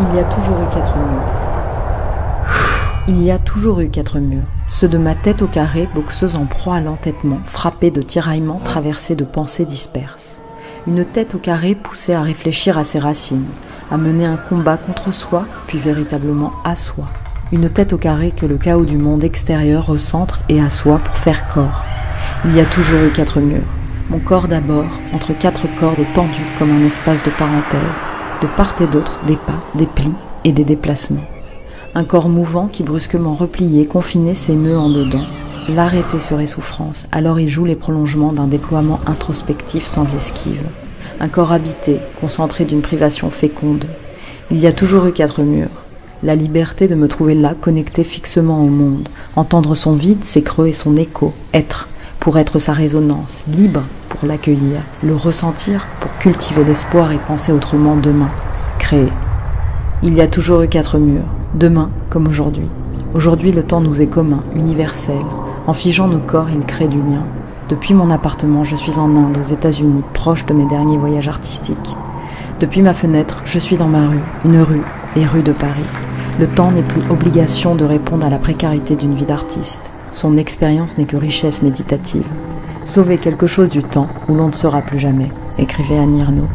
Il y a toujours eu 4 murs. Il y a toujours eu 4 murs. Ceux de ma tête au carré, boxeuse en proie à l'entêtement, frappée de tiraillements, traversée de pensées disperses. Une tête au carré poussée à réfléchir à ses racines, à mener un combat contre soi, puis véritablement à soi. Une tête au carré que le chaos du monde extérieur recentre et assoit pour faire corps. Il y a toujours eu 4 murs. Mon corps d'abord, entre 4 cordes tendues comme un espace de parenthèse, de part et d'autre des pas, des plis et des déplacements. Un corps mouvant qui brusquement replié, confiné s'émeut en dedans. L'arrêté serait souffrance, alors il joue les prolongements d'un déploiement introspectif sans esquive. Un corps habité, concentré d'une privation féconde. Il y a toujours eu 4 murs. La liberté de me trouver là, connecté fixement au monde, entendre son vide, ses creux et son écho, être, pour être sa résonance, libre pour l'accueillir, le ressentir pour cultiver l'espoir et penser autrement demain, créer. Il y a toujours eu 4 murs, demain comme aujourd'hui. Aujourd'hui le temps nous est commun, universel. En figeant nos corps, il crée du lien. Depuis mon appartement, je suis en Inde, aux États-Unis, proche de mes derniers voyages artistiques. Depuis ma fenêtre, je suis dans ma rue, une rue, les rues de Paris. Le temps n'est plus obligation de répondre à la précarité d'une vie d'artiste. Son expérience n'est que richesse méditative. Sauver quelque chose du temps où l'on ne sera plus jamais, écrivait Annie Ernaux.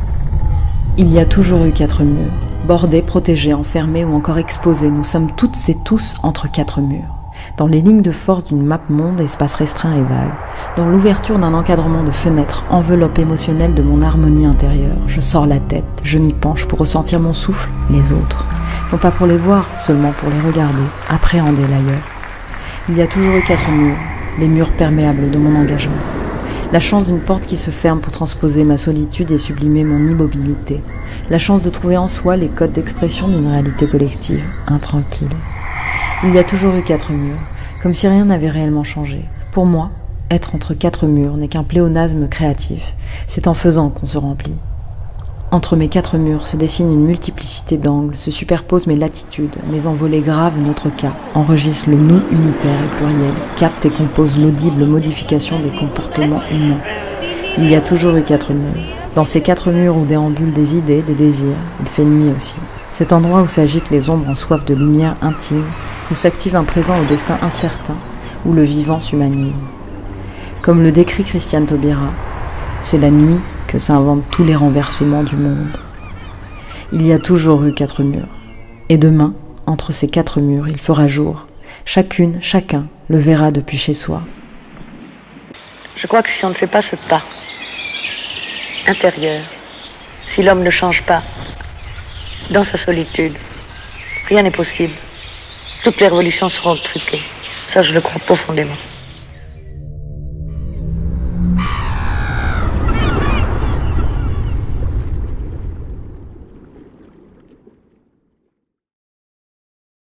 Il y a toujours eu 4 murs. Bordés, protégés, enfermés ou encore exposés, nous sommes toutes et tous entre 4 murs. Dans les lignes de force d'une map monde, espace restreint et vague, dans l'ouverture d'un encadrement de fenêtres, enveloppe émotionnelle de mon harmonie intérieure, je sors la tête, je m'y penche pour ressentir mon souffle, les autres. Non pas pour les voir, seulement pour les regarder, appréhender l'ailleurs. Il y a toujours eu 4 murs, les murs perméables de mon engagement. La chance d'une porte qui se ferme pour transposer ma solitude et sublimer mon immobilité. La chance de trouver en soi les codes d'expression d'une réalité collective, intranquille. Il y a toujours eu 4 murs, comme si rien n'avait réellement changé. Pour moi, être entre 4 murs n'est qu'un pléonasme créatif. C'est en faisant qu'on se remplit. Entre mes 4 murs se dessine une multiplicité d'angles, se superposent mes latitudes, mes envolées gravent notre cas, enregistrent le nous unitaire et pluriel, captent et composent l'audible modification des comportements humains. Il y a toujours eu 4 murs. Dans ces 4 murs où déambulent des idées, des désirs, il fait nuit aussi. Cet endroit où s'agitent les ombres en soif de lumière intime, où s'active un présent au destin incertain, où le vivant s'humanise. Comme le décrit Christiane Taubira, c'est la nuit que s'inventent tous les renversements du monde. Il y a toujours eu 4 murs. Et demain, entre ces 4 murs, il fera jour. Chacune, chacun le verra depuis chez soi. Je crois que si on ne fait pas ce pas intérieur, si l'homme ne change pas dans sa solitude, rien n'est possible. Toutes les révolutions seront truquées. Ça, je le crois profondément.